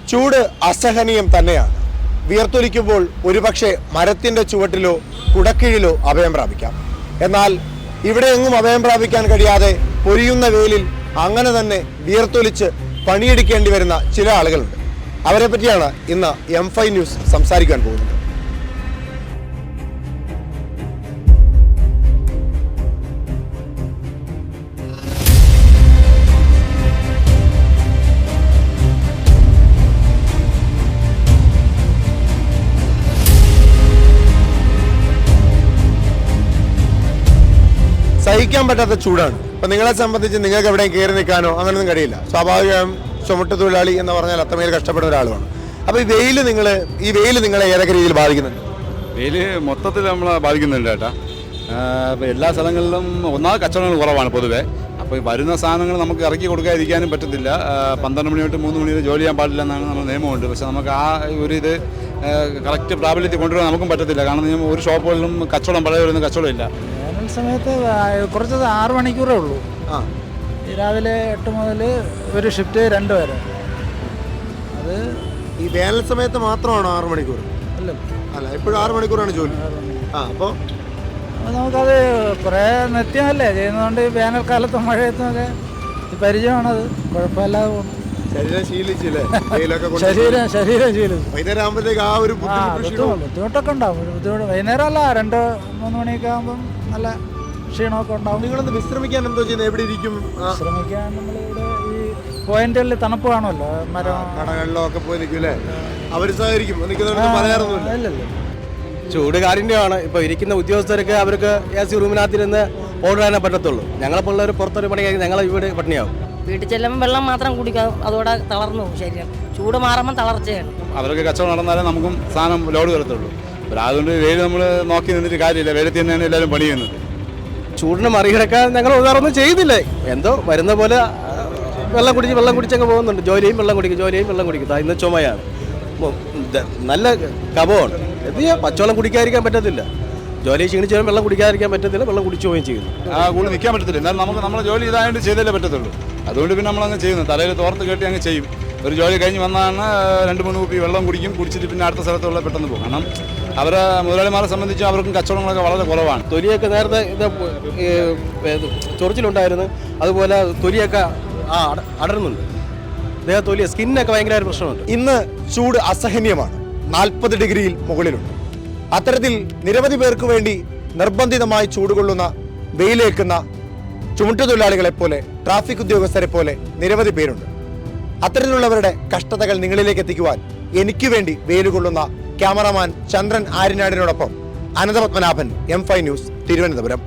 ചൂട് അസഹനീയം തന്നെയാണ്. വിയർത്തൊലിക്കുമ്പോൾ ഒരുപക്ഷെ മരത്തിൻ്റെ ചുവട്ടിലോ കുടക്കീഴിലോ അഭയം പ്രാപിക്കാം. എന്നാൽ ഇവിടെ എങ്ങും അഭയം പ്രാപിക്കാൻ കഴിയാതെ പൊരിയുന്ന വെയിലിൽ അങ്ങനെ തന്നെ വിയർത്തൊലിച്ച് പണിയെടുക്കേണ്ടി വരുന്ന ചില ആളുകളുണ്ട്. അവരെ പറ്റിയാണ് ഇന്ന് M5 ന്യൂസ് സംസാരിക്കാൻ പോകുന്നത്. സഹിക്കാൻ പറ്റാത്ത ചൂടാണ്. ഇപ്പം നിങ്ങളെ സംബന്ധിച്ച് നിങ്ങൾക്ക് എവിടെയും കയറി നിൽക്കാനോ അങ്ങനെയൊന്നും കഴിയില്ല. സ്വാഭാവികമായും ചുമട്ട് തൊഴിലാളി എന്ന് പറഞ്ഞാൽ അത്രമേൽ കഷ്ടപ്പെടുന്ന ഒരാളുമാണ്. അപ്പോൾ ഈ വെയിൽ നിങ്ങളെ ഏതൊക്കെ രീതിയിൽ ബാധിക്കുന്നുണ്ട്? വെയിൽ മൊത്തത്തിൽ നമ്മളെ ബാധിക്കുന്നുണ്ട് ചേട്ടാ. ഇപ്പോൾ എല്ലാ സ്ഥലങ്ങളിലും ഒന്നാമത് കച്ചവടങ്ങൾ കുറവാണ് പൊതുവേ. അപ്പോൾ ഈ വരുന്ന സാധനങ്ങൾ നമുക്ക് ഇറക്കി കൊടുക്കാതിരിക്കാനും പറ്റത്തില്ല. 12 മണി തൊട്ട് 3 മണി വരെ ജോലി ചെയ്യാൻ പാടില്ല എന്നാണ് നമ്മുടെ നിയമമുണ്ട്. പക്ഷേ നമുക്ക് ആ ഒരു ഇത് കറക്റ്റ് പ്രാബല്യത്തിൽ കൊണ്ടുവരാൻ നമുക്കും പറ്റത്തില്ല. കാരണം ഒരു ഷോപ്പുകളിലും കച്ചവടം പഴയ വരുന്ന കച്ചവടമില്ല. വേനൽ സമയത്ത് കുറച്ച് 6 മണിക്കൂറേ ഉള്ളൂ. രാവിലെ 8 മുതൽ ഒരു ഷിഫ്റ്റ് 2 വരെ. അത് ഈ വേനൽ സമയത്ത് മാത്രമാണോ 6 മണിക്കൂർ? അല്ല, എപ്പോഴും 6 മണിക്കൂറാണ് ജോലി. അപ്പോൾ നമുക്കത് കുറേ നിത്യമല്ലേ ചെയ്യുന്നതുകൊണ്ട് വേനൽക്കാലത്തും മഴയത്തുമൊക്കെ പരിചയമാണത്. കുഴപ്പമില്ലാതെ പോകുന്നു. ശരീരം ശീലിച്ചില്ലേ? ശരീരം ശീലിച്ചു. വൈകുന്നേരം ആകുമ്പോഴത്തേക്ക് ആ ഒരു ബുദ്ധിമുട്ടൊക്കെ ഉണ്ടാവും. വൈകുന്നേരം അല്ല, 2-3 മണിയൊക്കെ ആകുമ്പം നല്ല ക്ഷീണമൊക്കെ ഉണ്ടാവും. നിങ്ങളൊന്ന് വിശ്രമിക്കാൻ എന്തോ ചെയ്യുന്നത്? എവിടെ ഇരിക്കും? വിശ്രമിക്കാൻ നമ്മളിവിടെ ഈ പോയിന്റുകളിൽ തണുപ്പ് കാണുമല്ലോ, മരം കടകളിലോ ഒക്കെ പോയി നിൽക്കും അല്ലേ? അവർ സഹകരിക്കും, പറയാറൊന്നുമില്ല. ഇല്ലല്ലോ. ചൂട് കാഠിന്യമാണ്. ഇപ്പോൾ ഇരിക്കുന്ന ഉദ്യോഗസ്ഥർക്ക് അവർക്ക് AC റൂമിനകത്തിരുന്ന് ഓർഡർ ചെയ്യാനേ പറ്റത്തുള്ളൂ. ഞങ്ങളെപ്പോലുള്ളവർ പുറത്തൊരു പണി കഴിഞ്ഞ് ഞങ്ങളെ വീട് പട്ടിണിയാവും. വീട്ടിൽ ചെല്ലുമ്പോൾ വെള്ളം മാത്രം കുടിക്കാം, അതോടെ തളർന്നു പോകും ശരീരം. ചൂട് മാറുമ്പോൾ തളർച്ചയാണ്. അവർക്ക് കച്ചവടം നടന്നാലേ നമുക്കും സാധനം ലോഡ് വരത്തുള്ളൂ. അപ്പോൾ അതുകൊണ്ട് വെയിൽ നമ്മൾ നോക്കി നിന്നിട്ട് കാര്യമില്ല. വെയിലത്ത് തന്നെയാണ് എല്ലാവരും പണി ചെയ്യുന്നത്. ചൂടിനെ മറികടക്കാൻ ഞങ്ങൾ ഉദാഹരണം ചെയ്യുന്നില്ലേ? എന്തോ വരുന്ന പോലെ വെള്ളം കുടിച്ചങ്ങ് പോകുന്നുണ്ട്. ജോലിയും വെള്ളം കുടിക്കും. ഇന്ന് ചുമയാണ്, നല്ല കഫമാണ്. എന്ത് ചെയ്യാം? പച്ചവെള്ളം കുടിക്കാതിരിക്കാൻ പറ്റത്തില്ല. ജോലി ക്ഷീണിച്ച് വെള്ളം കുടിക്കാതിരിക്കാൻ പറ്റത്തില്ല. വെള്ളം കുടിച്ചു പോവുകയും ചെയ്യുന്നു. കൂടുതൽ നിൽക്കാൻ പറ്റത്തില്ല. എന്നാലും നമുക്ക് നമ്മുടെ ജോലി ഇതായിട്ട് ചെയ്തല്ലേ പറ്റത്തുള്ളൂ. അതുകൊണ്ട് പിന്നെ നമ്മളങ്ങ് ചെയ്യുന്നു. തലയിൽ തോർത്ത് കെട്ടി അങ്ങ് ചെയ്യും. ഒരു ജോലി കഴിഞ്ഞ് വന്നാണ് 2-3 കുപ്പി വെള്ളം കുടിക്കും. കുടിച്ചിട്ട് പിന്നെ അടുത്ത സ്ഥലത്തുള്ള പെട്ടെന്ന് പോകും. കാരണം അവരെ മുതലാളിമാരെ സംബന്ധിച്ച് അവർക്കും കച്ചവടങ്ങളൊക്കെ വളരെ കുറവാണ്. തൊലിയൊക്കെ നേരത്തെ ചൊറിച്ചിലുണ്ടായിരുന്നു. അതുപോലെ തൊലിയൊക്കെ അടരുന്നുണ്ട്. തൊലി സ്കിന്നൊക്കെ ഭയങ്കര പ്രശ്നമുണ്ട്. ഇന്ന് ചൂട് അസഹനീയമാണ്. 40 ഡിഗ്രിയിൽ മുകളിലുണ്ട്. അത്തരത്തിൽ നിരവധി പേർക്ക് വേണ്ടി നിർബന്ധിതമായി ചൂടുകൊള്ളുന്ന വെയിലേക്കുന്ന ചുമട്ടുതൊഴിലാളികളെ പോലെ, ട്രാഫിക് ഉദ്യോഗസ്ഥരെ പോലെ നിരവധി പേരുണ്ട്. അത്തരത്തിലുള്ളവരുടെ കഷ്ടതകൾ നിങ്ങളിലേക്ക് എത്തിക്കുവാൻ എനിക്ക് വേണ്ടി വെയിലുകൊള്ളുന്ന ക്യാമറാമാൻ ചന്ദ്രൻ ആര്യനാടിനോടൊപ്പം അനന്തപത്മനാഭൻ, M5 ന്യൂസ്, തിരുവനന്തപുരം.